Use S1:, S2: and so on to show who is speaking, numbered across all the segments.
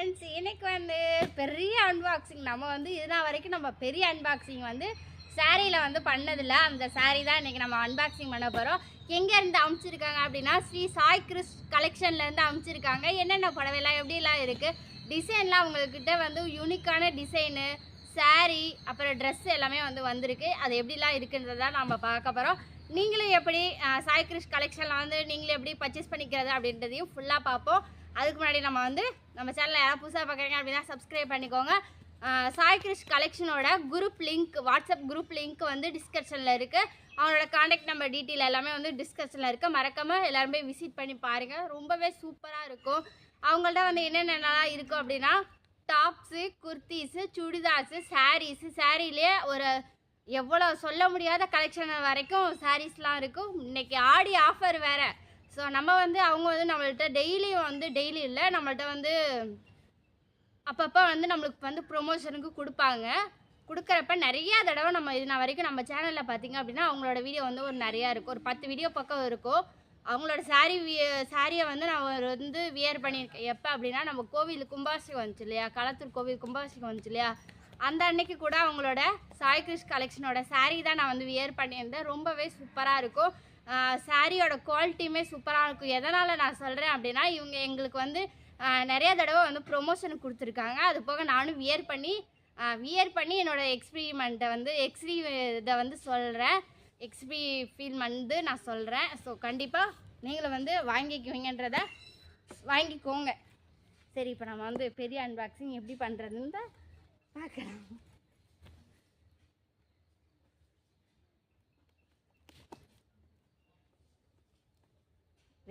S1: Friends, இன்னைக்கு வந்து பெரிய அன்பாக்சிங். நம்ம வந்து இதுதான் வரைக்கும் நம்ம பெரிய அன்பாக்சிங் வந்து சாரியில் வந்து பண்ணதில்ல. அந்த சாரீ தான் இன்றைக்கி நம்ம அன்பாக்சிங் பண்ண போகிறோம். எங்கேருந்து அமுச்சிருக்காங்க அப்படின்னா ஸ்ரீ சாய் கிறிஸ் கலெக்ஷன்லேருந்து அமுச்சிருக்காங்க. என்னென்ன புடவைலாம் எப்படிலாம் இருக்குது, டிசைன்லாம் உங்கள்கிட்ட வந்து யூனிக்கான டிசைனு, சாரீ அப்புறம் ட்ரெஸ் எல்லாமே வந்து வந்திருக்கு. அது எப்படிலாம் இருக்குன்றதான் நம்ம பார்க்க போகிறோம். நீங்களும் எப்படி சாய் கிறிஸ் கலெக்ஷனில் வந்து நீங்களும் எப்படி பர்ச்சேஸ் பண்ணிக்கிறது அப்படின்றதையும் ஃபுல்லாக பார்ப்போம். அதுக்கு முன்னாடி நம்ம சேனலில் யாராவது புதுசாக பார்க்குறீங்க அப்படின்னா சப்ஸ்கிரைப் பண்ணிக்கோங்க. சாய் கிறிஸ் கலெக்ஷனோட group link, WhatsApp group link வந்து டிஸ்கிரிப்ஷனில் இருக்குது. அவங்களோட காண்டாக்ட் நம்பர் டீட்டெயில் எல்லாமே வந்து டிஸ்கிரிப்ஷனில் இருக்குது. மறக்காமல் எல்லாருமே விசிட் பண்ணி பாருங்கள். ரொம்பவே சூப்பராக இருக்கும். அவங்கள்ட்ட வந்து என்னென்னலாம் இருக்கும் அப்படின்னா டாப்ஸு, குர்த்திஸு, சுடிதார்ஸு, சாரீஸு, சாரீலே ஒரு எவ்வளோ சொல்ல முடியாத கலெக்ஷன் வரைக்கும் சாரீஸ்லாம் இருக்கும். இன்றைக்கி ஆடி ஆஃபர் வேறு. ஸோ நம்ம வந்து அவங்க வந்து நம்மள்கிட்ட டெய்லி இல்லை, நம்மள்கிட்ட வந்து அப்பப்போ வந்து நம்மளுக்கு வந்து ப்ரொமோஷனுக்கு கொடுக்குறப்ப நிறையா தடவை நம்ம வரைக்கும் நம்ம சேனலில் பார்த்திங்க அப்படின்னா அவங்களோட வீடியோ வந்து ஒரு நிறையா இருக்கும். ஒரு 10 வீடியோ பக்கம் இருக்கும். அவங்களோட சாரியை வந்து நான் வந்து வியர் பண்ணியிருக்கேன். எப்போ அப்படின்னா நம்ம கோவில் கும்பாபிஷேகம் வந்துச்சு இல்லையா, களத்தூர் கோவில் கும்பாபிஷேகம் வந்துச்சு இல்லையா, அந்த அன்னைக்கு கூட அவங்களோட சாய் கிறிஸ் கலெக்ஷனோட சாரீ தான் நான் வந்து வியர் பண்ணியிருந்தேன். ரொம்பவே சூப்பராக இருக்கும். சாரியோட குவாலிட்டியுமே சூப்பராக இருக்கும். எதனால் நான் சொல்கிறேன் அப்படின்னா இவங்க எங்களுக்கு வந்து நிறையா தடவை வந்து ப்ரொமோஷனுக்கு கொடுத்துருக்காங்க. அது போக நானும் வியர் பண்ணி என்னோடய இதை வந்து சொல்கிறேன். ஃபீல் வந்து நான் சொல்கிறேன். ஸோ கண்டிப்பாக நீங்களும் வந்து வாங்கிக்குவீங்கன்றத வாங்கிக்கோங்க. சரி, இப்போ நம்ம வந்து பெரிய அன்பாக்சிங் எப்படி பண்ணுறதுன்னு தான் பார்க்கலாம்.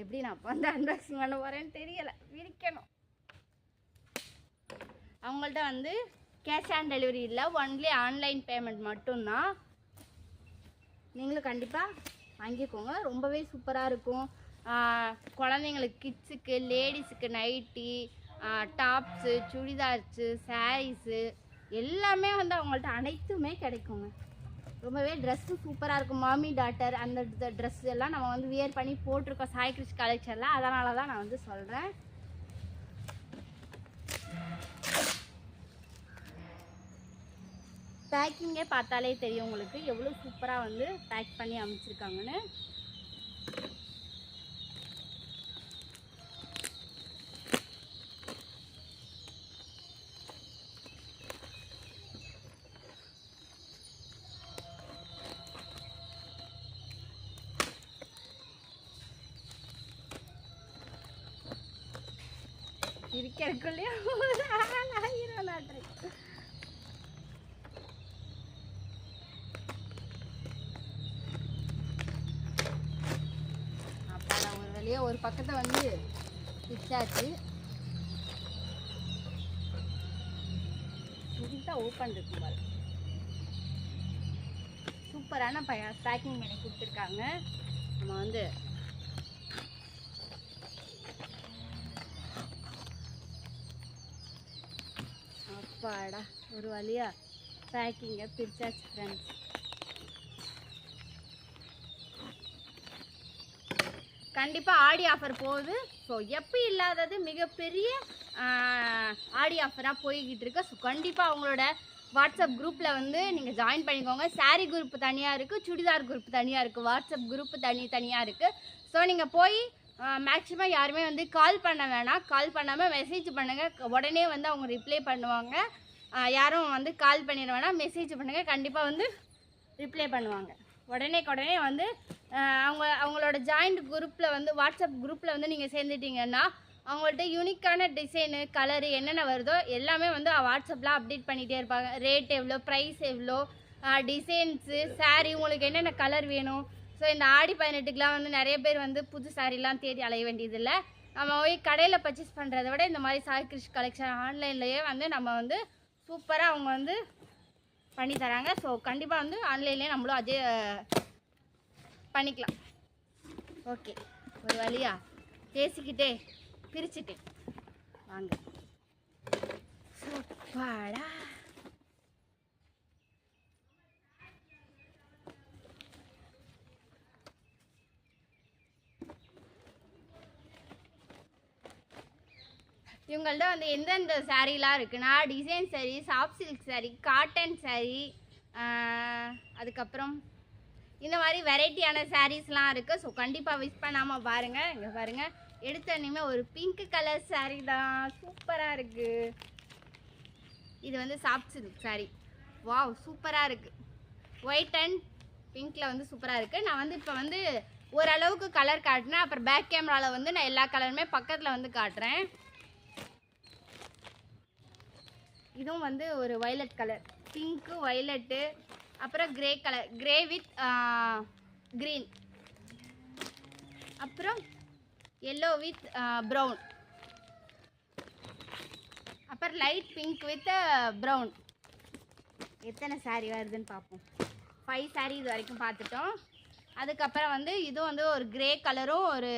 S1: எப்படி நான் அப்போ வந்து அன்பாக்சிங் பண்ண போகிறேன்னு தெரியலை, விரிக்கணும். அவங்கள்ட்ட வந்து கேஷ் ஆன் டெலிவரி இல்லை, ஒன்லி ஆன்லைன் பேமெண்ட் மட்டும்தான். நீங்களும் கண்டிப்பாக வாங்கிக்கோங்க. ரொம்பவே சூப்பராக இருக்கும். குழந்தைங்களுக்கு, கிட்ஸுக்கு, லேடிஸுக்கு நைட்டி, டாப்ஸு, சுடிதார்ஸு, சாரீஸு எல்லாமே வந்து அவங்கள்ட்ட அனைத்துமே கிடைக்குங்க. ரொம்பவே ட்ரெஸ்ஸும் சூப்பராக இருக்கும். மாமி டாட்டர் அந்த ட்ரெஸ் எல்லாம் நம்ம வந்து வியர் பண்ணி போட்டிருக்கோம் சாய் கிறிஸ் கலெக்ஷனில். அதனால தான் நான் வந்து சொல்கிறேன். பேக்கிங்கே பார்த்தாலே தெரியும் உங்களுக்கு எவ்வளோ சூப்பராக வந்து பேக் பண்ணி அமைச்சிருக்காங்கன்னு. இருக்கிறக்குள்ளே ஆயிரம் நாட்டு அப்போ நான் ஒரு வழியாக ஒரு பக்கத்தை வந்து பிச்சாச்சு. இதுதான் ஓப்பன் இருக்கும் பாரு. சூப்பரான பேக்கிங் பண்ணி கொடுத்துருக்காங்க. நம்ம வந்து அப்பாடா ஒரு வழியா பேக்கிங்கை பிரிச்சாச்சு ஃப்ரெண்ட்ஸ். கண்டிப்பாக ஆடி ஆஃபர் போகுது. ஸோ எப்போ இல்லாதது மிகப்பெரிய ஆடி ஆஃபராக போய்கிட்டு இருக்கு. ஸோ கண்டிப்பாக அவங்களோட வாட்ஸ்அப் குரூப்பில் வந்து நீங்கள் ஜாயின் பண்ணிக்கோங்க. சாரீ குரூப் தனியாக இருக்குது, சுடிதார் குரூப் தனியாக இருக்குது, வாட்ஸ்அப் குரூப்பு தனியாக இருக்குது. ஸோ நீங்கள் போய் மேக்ஸிமம் யாருமே வந்து கால் பண்ண வேணாம். கால் பண்ணாமல் மெசேஜ் பண்ணுங்கள். உடனே வந்து அவங்க ரிப்ளை பண்ணுவாங்க. யாரும் வந்து கால் பண்ணிட வேணாம், மெசேஜ் பண்ணுங்கள். கண்டிப்பாக வந்து ரிப்ளை பண்ணுவாங்க. உடனே வந்து அவங்களோட ஜாயிண்ட் குரூப்பில் வந்து வாட்ஸ்அப் குரூப்பில் வந்து நீங்கள் சேர்ந்துட்டிங்கன்னா அவங்கள்ட்ட யூனிக்கான டிசைனு, கலரு என்னென்ன வருதோ எல்லாமே வந்து வாட்ஸ்அப்பில் அப்டேட் பண்ணிகிட்டே இருப்பாங்க. ரேட் எவ்வளோ, ப்ரைஸ் எவ்வளோ, டிசைன்ஸு, சாரீ உங்களுக்கு என்னென்ன கலர் வேணும். ஸோ இந்த ஆடி 18க்குலாம் வந்து நிறைய பேர் வந்து புது சாரீலாம் தேடி அலைய வேண்டியதில்லை. நம்ம போய் கடையில் பர்ச்சேஸ் பண்ணுறத விட இந்த மாதிரி சாய் கிறிஸ் கலெக்ஷன் ஆன்லைன்லேயே வந்து நம்ம வந்து சூப்பராக அவங்க வந்து பண்ணி தராங்க. ஸோ கண்டிப்பாக வந்து ஆன்லைன்லேயே நம்மளும் அதே பண்ணிக்கலாம். ஓகே, ஒரு வழியாக பேசிக்கிட்டே பிரிச்சுட்டேன். வாங்க. சூப்பரா இவங்கள்ட்ட வந்து எந்தெந்த சாரீலாம் இருக்குன்னா design sari, soft silk sari, cotton sari, அதுக்கப்புறம் இந்த மாதிரி வெரைட்டியான சாரீஸ்லாம் இருக்குது. ஸோ கண்டிப்பாக மிஸ் பண்ணாமல் பாருங்கள். இங்கே பாருங்கள், எடுத்தோன்னே ஒரு பிங்க் கலர் சாரீ தான், சூப்பராக இருக்குது. இது வந்து சாஃப்ட் சில்க் சாரீ. வாவ், சூப்பராக இருக்குது. ஒயிட் அண்ட் பிங்க்கில் வந்து சூப்பராக இருக்குது. நான் வந்து இப்போ வந்து ஓரளவுக்கு கலர் காட்டினேன். அப்புறம் பேக் கேமராவில் வந்து நான் எல்லா கலருமே பக்கத்தில் வந்து காட்டுறேன். இதுவும் வந்து ஒரு வயலட் கலர், பிங்க்கு வயலட்டு, அப்புறம் grey colour, grey with green, அப்புறம் எல்லோ வித் ப்ரௌன், அப்புறம் லைட் பிங்க் வித் ப்ரௌன். எத்தனை சாரீ வருதுன்னு பார்ப்போம். 5 சாரீ இது வரைக்கும் பார்த்துட்டோம். அதுக்கப்புறம் வந்து இதுவும் வந்து ஒரு கிரே கலரும் ஒரு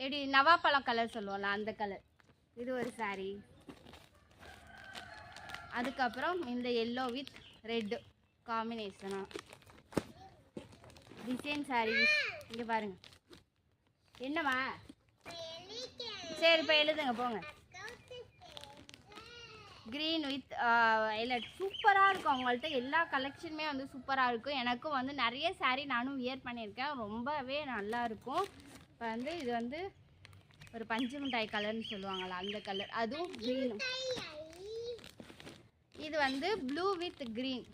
S1: எப்படி நவாப்பழம் கலர் சொல்லுவோம்ல அந்த கலர், இது ஒரு சாரீ. அதுக்கப்புறம் இந்த எல்லோ வித் ரெட் காம்பினேஷனா டிசைன் சாரீ. இங்கே பாருங்க. என்னம்மா? சரி இப்போ எழுதுங்க போங்க. க்ரீன் வித் வயலட் சூப்பராக இருக்கும். அவங்கள்ட்ட எல்லா கலெக்ஷனுமே வந்து சூப்பராக இருக்கும். எனக்கும் வந்து நிறைய சாரீ நானும் வியர் பண்ணியிருக்கேன், ரொம்பவே நல்லாயிருக்கும். இப்போ வந்து இது வந்து ஒரு பஞ்சு மிட்டாய் கலர்னு சொல்லுவாங்கள்ல அந்த கலர், அதுவும் க்ரீனும். இது வந்து ப்ளூ வித் க்ரீன்.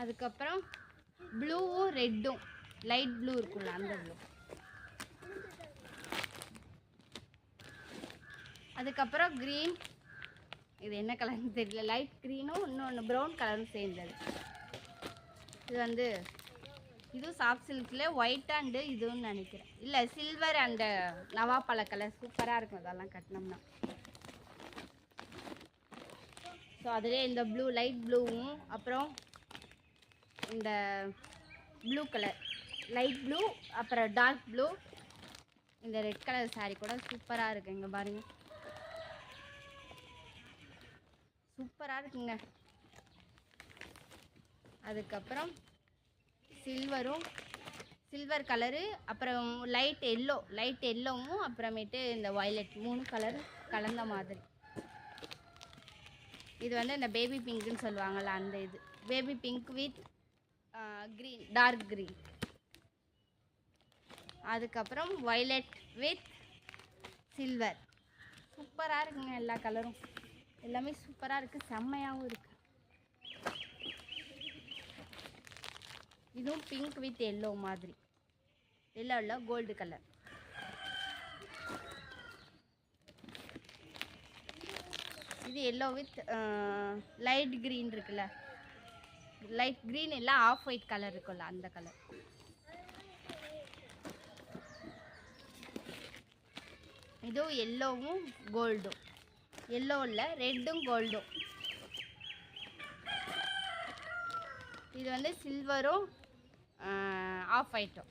S1: அதுக்கப்புறம் ப்ளூவும் ரெட்டும், லைட் ப்ளூ இருக்கும்ல அந்த ப்ளூ. அதுக்கப்புறம் க்ரீன், இது என்ன கலர்னு தெரியல, லைட் க்ரீனும் இன்னொன்று ப்ரௌன் கலரும் சேர்ந்தது. இது வந்து இதுவும் சாஃப்ட் சில்கில் ஒயிட் அண்டு இதுவும் நினைக்கிறேன், இல்லை சில்வர் அண்டு நவாப்பழ கலர். சூப்பராக இருக்கும் அதெல்லாம் கட்டினோம்னா. ஸோ அதிலே இந்த ப்ளூ லைட் ப்ளூவும், அப்புறம் இந்த ப்ளூ கலர் லைட் ப்ளூ, அப்புறம் டார்க் ப்ளூ, இந்த ரெட் கலர் சாரீ கூட சூப்பராக இருக்குது. இங்கே பாருங்கள், சூப்பராக இருக்குங்க. அதுக்கப்புறம் சில்வரும், சில்வர் கலரு, அப்புறம் லைட் எல்லோவும், அப்புறமேட்டு இந்த வயலட், 3 கலர் கலந்த மாதிரி. இது வந்து இந்த பேபி பிங்க்குன்னு சொல்லுவாங்கள்ல அந்த இது, baby pink with green, dark green. அதுக்கப்புறம் வயலட் வித் சில்வர். சூப்பராக இருக்குங்க, எல்லா கலரும் எல்லாமே சூப்பராக இருக்குது, செம்மையாகவும் இருக்குது. இதுவும் பிங்க் வித் எல்லோ மாதிரி, எல்லோ இல்லை கோல்டு கலர். இது எல்லோ வித் லைட் க்ரீன் இருக்குல்ல, லைட் க்ரீன் இல்லை ஆஃப் ஒயிட் கலர் இருக்குல்ல அந்த கலர். இதுவும் எல்லோவும் கோல்டும், எல்லோ இல்லை ரெட்டும் கோல்டும். இது வந்து சில்வரும் ஆஃப் ஒயிட்டும்.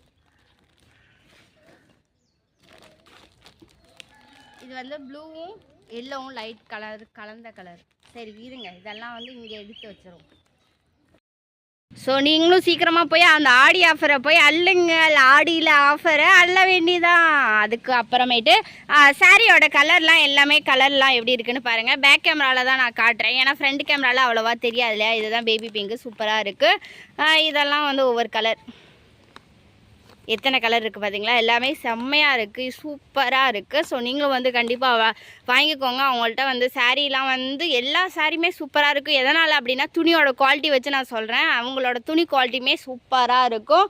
S1: இது வந்து ப்ளூவும் எல்லோவும் லைட் கலர் கலந்த கலர். சரி இருங்க, இதெல்லாம் வந்து இங்கே எடுத்து வச்சிரும். ஸோ நீங்களும் சீக்கிரமாக போய் அந்த ஆடி ஆஃபரை போய் அள்ளுங்க, ஆடியில் ஆஃபரை அள்ள வேண்டியதான். அதுக்கு அப்புறமேட்டு சாரியோட கலர்லாம் எல்லாமே கலர்லாம் எப்படி இருக்குன்னு பாருங்கள். பேக் கேமராவில் தான் நான் காட்டுறேன், ஏன்னா ஃப்ரண்ட் கேமராவில் அவ்வளோவா தெரியாது இல்லையா. இதுதான் பேபி பிங்க்கு, சூப்பராக இருக்குது. இதெல்லாம் வந்து ஒவ்வொரு கலர், எத்தனை கலர் இருக்குது பார்த்தீங்களா, எல்லாமே செம்மையாக இருக்குது, சூப்பராக இருக்குது. ஸோ நீங்களும் வந்து கண்டிப்பாக வாங்கிக்கோங்க. அவங்கள்ட்ட வந்து சாரீலாம் வந்து எல்லா சாரியுமே சூப்பராக இருக்கும். எதனால் அப்படின்னா துணியோட குவாலிட்டி வச்சு நான் சொல்கிறேன். அவங்களோட துணி குவாலிட்டியுமே சூப்பராக இருக்கும்.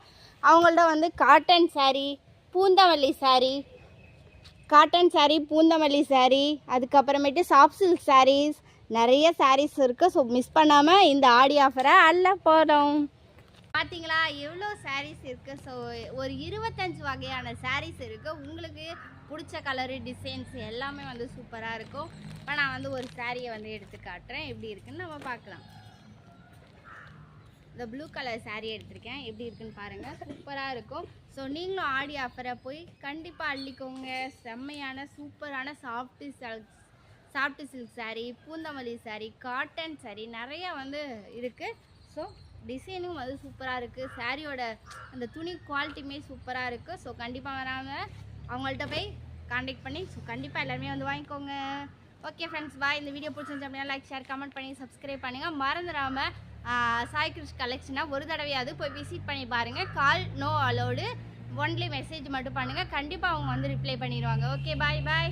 S1: அவங்கள்ட்ட வந்து காட்டன் சாரீ, பூந்தமல்லி சாரீ, காட்டன் சாரீ, பூந்தமல்லி சாரீ, அதுக்கப்புறமேட்டு சாஃப்ட் சில்க் சாரீஸ், நிறைய சாரீஸ் இருக்குது. ஸோ மிஸ் பண்ணாமல் இந்த ஆடி ஆஃபரை அள்ள போகிறோம். பார்த்தீங்களா எவ்வளோ சாரீஸ் இருக்குது. ஸோ ஒரு 25 வகையான சாரீஸ் இருக்குது. உங்களுக்கு பிடிச்ச கலரு, டிசைன்ஸ் எல்லாமே வந்து சூப்பராக இருக்கும். இப்போ நான் வந்து ஒரு சாரியை வந்து எடுத்து காட்டுறேன், எப்படி இருக்குன்னு நம்ம பார்க்கலாம். இந்த ப்ளூ கலர் சாரீ எடுத்திருக்கேன், எப்படி இருக்குன்னு பாருங்கள், சூப்பராக இருக்கும். ஸோ நீங்களும் ஆடி ஆஃபரை போய் கண்டிப்பாக அள்ளிக்கோங்க. செம்மையான சூப்பரான soft silk sari, Poonamallee sari, cotton sari நிறையா வந்து இருக்குது. ஸோ டிசைனும் வந்து சூப்பராக இருக்குது. சாரியோட அந்த துணி குவாலிட்டியுமே சூப்பராக இருக்குது. ஸோ கண்டிப்பாக வராமல் அவங்கள்ட்ட போய் காண்டாக்ட் பண்ணி ஸோ கண்டிப்பாக எல்லாருமே வந்து வாங்கிக்கோங்க. ஓகே ஃப்ரெண்ட்ஸ், பாய். இந்த வீடியோ பிடிச்சிருந்துச்சு அப்படின்னா லைக், ஷேர், கமெண்ட் பண்ணி சப்ஸ்கிரைப் பண்ணுங்கள். மறந்துடாமல் சாய் கிருஷ் கலெக்ஷனை ஒரு தடவையாவது போய் விசிட் பண்ணி பாருங்கள். Call no allowed, only message மட்டும் பண்ணுங்கள். கண்டிப்பாக அவங்க வந்து ரிப்ளை பண்ணிடுவாங்க. ஓகே, பாய் பாய்.